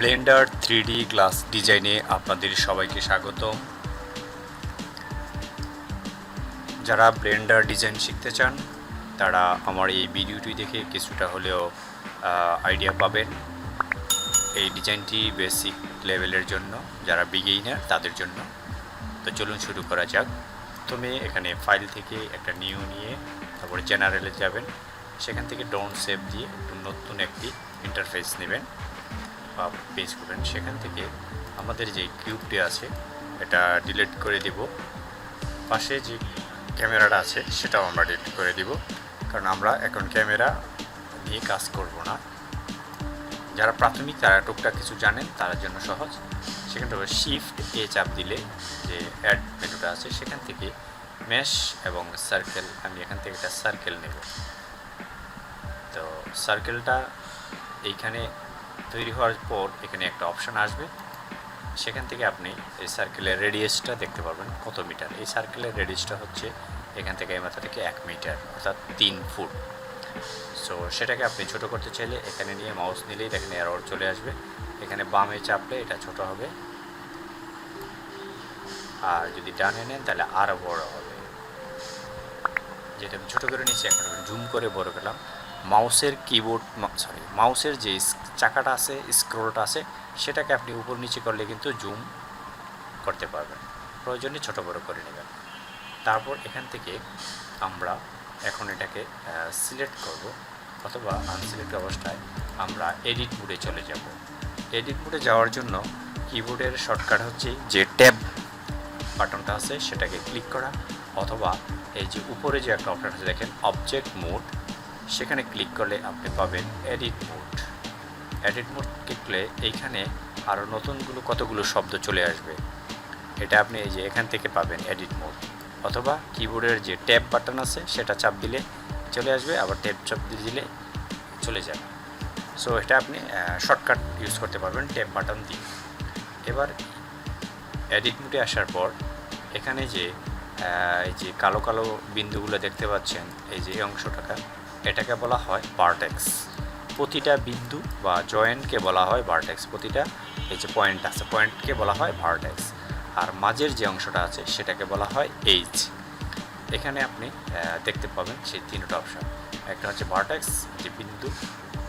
Blender 3D glass ডিজাইনে আপনাদের সবাইকে স্বাগতম। যারা ব্লেন্ডার ডিজাইন শিখতে চান তারা আমার এই ভিডিওটি দেখে কিছুটা হলেও আইডিয়া পাবেন। এই ডিজাইনটি বেসিক লেভেলের জন্য, যারা বিগিনার তাদের জন্য। তো চলুন শুরু করা যাক। প্রথমে এখানে ফাইল থেকে একটা নিউ নিয়ে তারপরে জেনারেলে যাবেন, সেখান থেকে ডোন্ট সেভ দিয়ে নতুন একটি ইন্টারফেস নেবেন বা পেজ করবেন। সেখান থেকে আমাদের যে কিউবটি আছে এটা ডিলিট করে দিব, পাশে যে ক্যামেরাটা আছে সেটাও আমরা ডিলিট করে দিব, কারণ আমরা এখন ক্যামেরা নিয়ে কাজ করব না। যারা প্রাথমিক তারা টুকটাক কিছু জানেন তার জন্য সহজ। সেখান থেকে শিফট এ চাপ দিলে যে অ্যাড মেনুটা আছে সেখান থেকে মেশ এবং সার্কেল, আমি এখান থেকে একটা সার্কেল নেব। তো সার্কেলটা এইখানে তৈরি হওয়ার পর এখানে একটা অপশান আসবে, সেখান থেকে আপনি এই সার্কেলের রেডিয়াসটা দেখতে পারবেন কত মিটার। এই সার্কেলের রেডিয়াসটা হচ্ছে এখান থেকে এই মাথা থেকে 1 মিটার অর্থাৎ 3 ফুট। সো সেটাকে আপনি ছোট করতে চাইলে এখানে নিয়ে মাউস নিলেই দেখেন এরর চলে আসবে। এখানে বামে চাপলে এটা ছোট হবে, আর যদি ডানে নেন তাহলে আরও বড় হবে। যেটা আমি ছোটো করে নিচ্ছি, এখন জুম করে বড় করলাম। মাউসের কিবোর্ড মাউসের যে চাকাটা আছে, স্ক্রোলটা আছে, সেটাকে আপনি উপর নিচে করলে কিন্তু জুম করতে পারবেন। প্রয়োজনে ছোট বড় করে নেবেন। তারপর এখান থেকে আমরা এখন এটাকে সিলেক্ট করব, অথবা আনসিলেক্ট অবস্থায় আমরা এডিট মোডে চলে যাব। এডিট মোডে যাওয়ার জন্য কিবোর্ডের শর্টকাট হচ্ছে যে ট্যাব বাটনটা আছে সেটাকে ক্লিক করা, অথবা এই যে উপরে যে একটা অপশন আছে দেখেন অবজেক্ট মোড, সেখানে ক্লিক করলে আপনি পাবেন এডিট মোড। এডিট মোড ক্লিকলে এইখানে আরও নতুনগুলো কতগুলো শব্দ চলে আসবে, এটা আপনি এই যে এখান থেকে পাবেন এডিট মোড। অথবা কিবোর্ডের যে ট্যাব বাটন আছে সেটা চাপ দিলে চলে আসবে, আবার ট্যাব চাপ দিলে চলে যাবে। সো এটা আপনি শর্টকাট ইউজ করতে পারবেন ট্যাব বাটন দিয়ে। এবার এডিট মোডে আসার পর এখানে যে এই যে কালো কালো বিন্দুগুলো দেখতে পাচ্ছেন, এই যে অংশটাকে, এটাকে বলা হয় ভার্টেক্স। প্রতিটা বিন্দু বা জয়েন্টকে বলা হয় ভার্টেক্স। প্রতিটা এই যে পয়েন্ট আছে, পয়েন্টকে বলা হয় ভার্টেক্স। আর মাঝের যে অংশটা আছে সেটাকে বলা হয় এইচ। এখানে আপনি দেখতে পাবেন সেই তিনটা অপশন। একটা হচ্ছে ভার্টেক্স, যে বিন্দু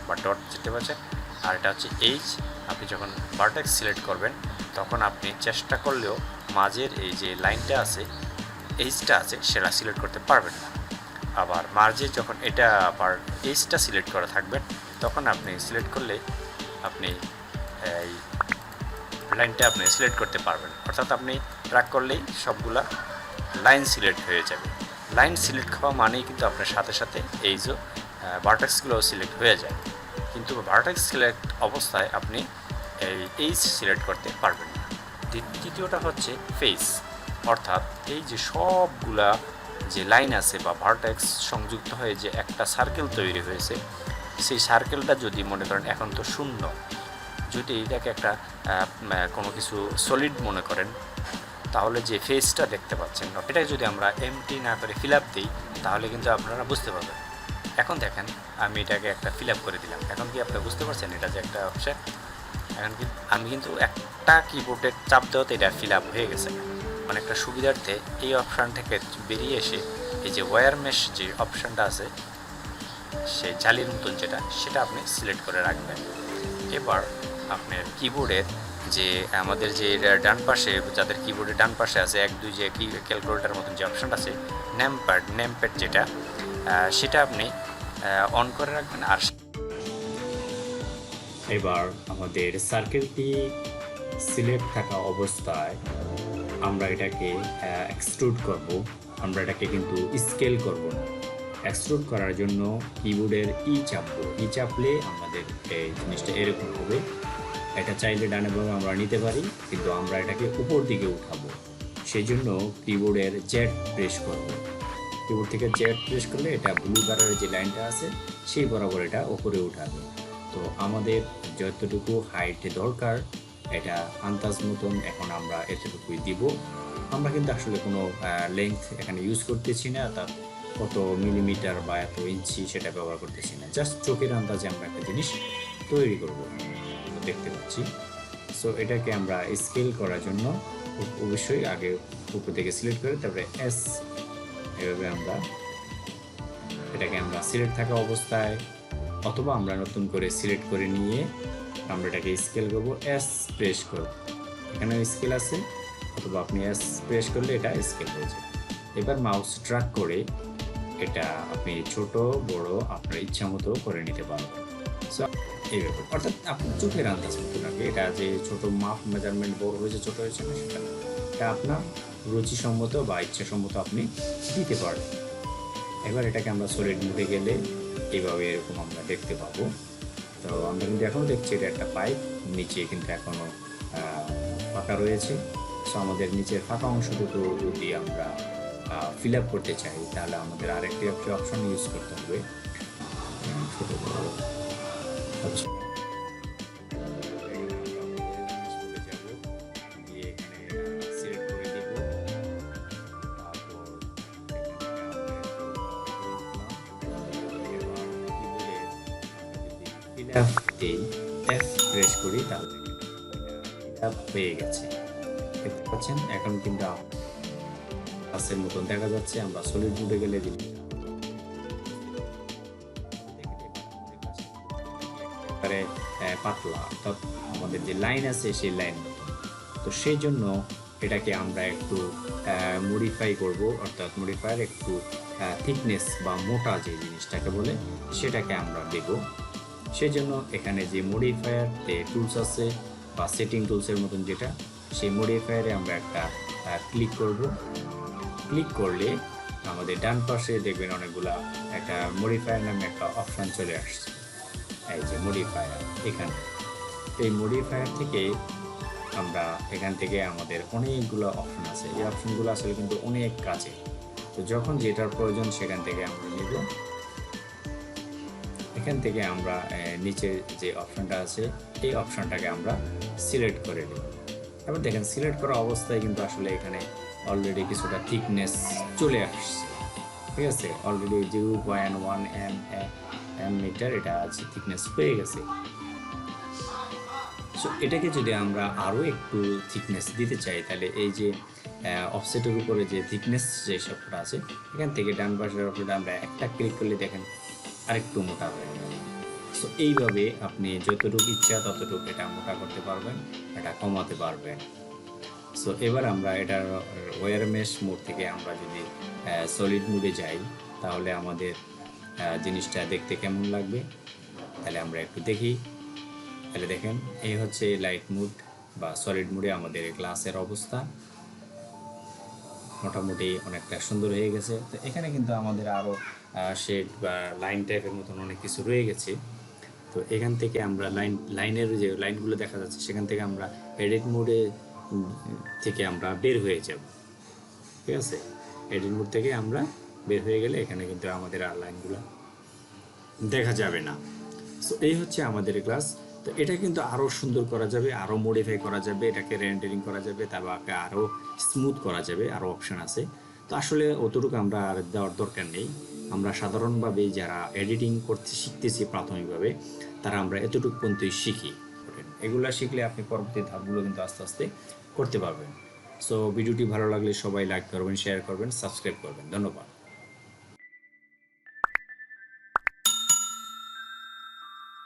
বা ডট যেতে পারছেন, আর এটা হচ্ছে এইচ। আপনি যখন ভার্টেক্স সিলেক্ট করবেন তখন আপনি চেষ্টা করলেও মাঝের এই যে লাইনটা আছে, এইচটা আছে, সেটা সিলেক্ট করতে পারবেন না। আবার মাঝে যখন এটা আবার এইচটা সিলেক্ট করা থাকবেন তখন আপনি সিলেক্ট করলে আপনি এই লাইনটা আপনি সিলেক্ট করতে পারবেন। অর্থাৎ আপনি ট্র্যাক করলেই সবগুলা লাইন সিলেক্ট হয়ে যাবে। লাইন সিলেক্ট হওয়া মানেই কিন্তু আপনার সাথে সাথে এই যে ভার্টেক্সগুলো সিলেক্ট হয়ে যায়, কিন্তু ভার্টেক্স সিলেক্ট অবস্থায় আপনি এই এইচ সিলেক্ট করতে পারবেন না। দ্বিতীয়টা হচ্ছে ফেস, অর্থাৎ এই যে সবগুলা যে লাইন আছে বা ভার্টেক্স সংযুক্ত হয়ে যে একটা সার্কেল তৈরি হয়েছে, সেই সার্কেলটা যদি মনে করেন এখন তো শূন্য, যদি এটাকে একটা কোনো কিছু সলিড মনে করেন, তাহলে যে ফেসটা দেখতে পাচ্ছেন এটাকে যদি আমরা এমটি না করে ফিল আপ দিই তাহলে কিন্তু আপনারা বুঝতে পারবেন। এখন দেখেন আমি এটাকে একটা ফিল আপ করে দিলাম, এখন কি আপনারা বুঝতে পারছেন এটা যে একটা অপশন। এখন কি আমি কিন্তু একটা কিবোর্ডের চাপ দেওয়াতে এটা ফিল আপ হয়ে গেছে। অনেকটা সুবিধার্থে এই অপশান থেকে বেরিয়ে এসে এই যে ওয়্যার মেশ যে অপশানটা আছে, সেই জালির মতন যেটা, সেটা আপনি সিলেক্ট করে রাখবেন। এবার আপনার কিবোর্ডের যে আমাদের যে ডান পাশে, যাদের কিবোর্ডের ডান পাশে আছে 1 2 যে কি ক্যালকুলেটার মতন যে অপশানটা আছে, নেমপ্যাড যেটা, সেটা আপনি অন করে রাখবেন। আর এবার আমাদের সার্কেলটি সিলেক্ট থাকা অবস্থায় আমরা এটাকে এক্সট্রুড করব। আমরা এটাকে কিন্তু স্কেল করব না। এক্সট্রুড করার জন্য কিবোর্ডের চাপবো। চাপলে আমাদের এই জিনিসটা এরকম হবে। এটা চাইলে ডানে বামে আমরা নিতে পারি, কিন্তু আমরা এটাকে উপর দিকে উঠাবো। সেই জন্য কিবোর্ডের জেড প্রেস করব। কিবোর্ড থেকে জেড প্রেস করলে এটা ব্লু কালারের যে লাইনটা আছে সেই বরাবর এটা উপরে উঠাবে। তো আমাদের যতটুকু হাইট দরকার এটা আন্দাজ মতন এখন আমরা এতটুকুই দিব। আমরা কিন্তু আসলে কোনো লেংথ এখানে ইউজ করতেছি না, তার কত মিলিমিটার বা এত ইঞ্চি সেটা ব্যবহার করতেছি না। জাস্ট চোখের আন্দাজে আমরা একটা জিনিস তৈরি করব। দেখতে পাচ্ছি। সো এটাকে আমরা স্কেল করার জন্য অবশ্যই আগে উপর থেকে সিলেক্ট করে তারপরে এস, এভাবে আমরা এটাকে আমরা সিলেক্ট থাকা অবস্থায় অথবা আমরা নতুন করে সিলেক্ট করে নিয়ে আমরা এটাকে স্কেল করবো, এস প্রেস করব, এখানে স্কেল আছে, অথবা আপনি এস প্রেস করলে এটা স্কেল হয়ে যায়। এবার মাউস ড্র্যাগ করে এটা আপনি ছোট বড় আপনার ইচ্ছা মতো করে নিতে পারবেন। সো এই ব্যাপার, অর্থাৎ আপনি চোখের আন্দাজ মতো রাখে, এটা যে ছোট মাপ মেজারমেন্ট বড় হয়েছে ছোট হয়েছে না সেটা, এটা আপনার রুচিসম্মত বা ইচ্ছাসম্মত আপনি দিতে পারেন। এবার এটাকে আমরা সলিড মোডে গেলে এইভাবে এরকম আমরা দেখতে পাবো। তো আমরা কিন্তু এখনও দেখছি এটা একটা পাইপ, নিচে কিন্তু এখনও ফাঁকা রয়েছে। সো আমাদের নিচের ফাঁকা অংশটুকু যদি আমরা ফিল আপ করতে চাই তাহলে আমাদের আরেকটি অপশন ইউজ করতে হবে, ছোটো বড় অপশন। এফ প্রেস করি তাহলে এটা পেয়ে গেছে, দেখতে পাচ্ছেন। এখন কিন্তু গ্লাসের মতন দেখা যাচ্ছে। আমরা সলিড মোডে গেলে পাতলা, অর্থাৎ আমাদের যে লাইন আছে সেই লাইন, তো সেই জন্য এটাকে আমরা একটু মডিফাই করব, অর্থাৎ মডিফায়ার একটু থিকনেস বা মোটা যে জিনিসটাকে বলে সেটাকে আমরা দেব। সেই জন্য এখানে যে মডিফায়ার টুলস আছে বা সেটিং টুলসের মতন যেটা, সেই মডিফায়ারে আমরা একটা ক্লিক করব। ক্লিক করলে আমাদের ডান পাশে দেখবেন অনেকগুলা একটা মডিফায়ার নামে একটা অপশান চলে আসছে, এই যে মডিফায়ার। এখানে এই মডিফায়ার থেকে আমরা এখান থেকে আমাদের অনেকগুলো অপশান আছে, এই অপশানগুলো আসলে কিন্তু অনেক কাজে। তো যখন যেটার প্রয়োজন সেখান থেকে আমরা নিব। এখান থেকে আমরা নিচে যে অপশানটা আছে এই অপশানটাকে আমরা সিলেক্ট করে নিব। এবার দেখেন সিলেক্ট করা অবস্থায় কিন্তু আসলে এখানে অলরেডি কিছুটা থিকনেস চলে আসছে, ঠিক আছে। অলরেডি 0.1 মিটার এটা আছে, থিকনেস পেয়ে গেছে। সো এটাকে যদি আমরা আরও একটু থিকনেস দিতে চাই তাহলে এই যে অফসেটের উপরে যে থিকনেস যে সবটা আছে এখান থেকে ডান পাশের উপরে আমরা একটা ক্লিক করলে দেখেন আরেকটু মোটা হয়ে যাবে। সো এইভাবে আপনি যতটুকু ইচ্ছা ততটুকু এটা মোটা করতে পারবেন, এটা কমাতে পারবেন। সো এবার আমরা এটার ওয়্যার মেশ মোড থেকে আমরা যদি সলিড মোডে যাই তাহলে আমাদের জিনিসটা দেখতে কেমন লাগবে তাহলে আমরা একটু দেখি। তাহলে দেখেন এই হচ্ছে লাইট মুড বা সলিড মুডে আমাদের গ্লাসের অবস্থা, মোটামুটি অনেকটা সুন্দর হয়ে গেছে। তো এখানে কিন্তু আমাদের আরও শেড বা লাইন টাইপের মতন অনেক কিছু রয়ে গেছে। তো এখান থেকে আমরা লাইনের যে লাইনগুলো দেখা যাচ্ছে সেখান থেকে আমরা এডিট মোডে থেকে আমরা বের হয়ে যাব, ঠিক আছে। এডিট মোড থেকে আমরা বের হয়ে গেলে এখানে কিন্তু আমাদের আর লাইনগুলো দেখা যাবে না। সো এই হচ্ছে আমাদের ক্লাস। তো এটা কিন্তু আরও সুন্দর করা যাবে, আরও মডিফাই করা যাবে, এটাকে রেন্ডারিং করা যাবে, তারপর আরও স্মুথ করা যাবে, আরও অপশান আছে। তো আসলে অতটুকু আমরা আর দেওয়ার দরকার নেই। আমরা সাধারণভাবে যারা এডিটিং করতে শিখতেছি প্রাথমিকভাবে তারা আমরা এতটুকু পর্যন্তই শিখি। এগুলা শিখলে আপনি পরবর্তী ধাপগুলো কিন্তু আস্তে আস্তে করতে পারবেন। সো ভিডিওটি ভালো লাগলে সবাই লাইক করবেন, শেয়ার করবেন, সাবস্ক্রাইব করবেন। ধন্যবাদ।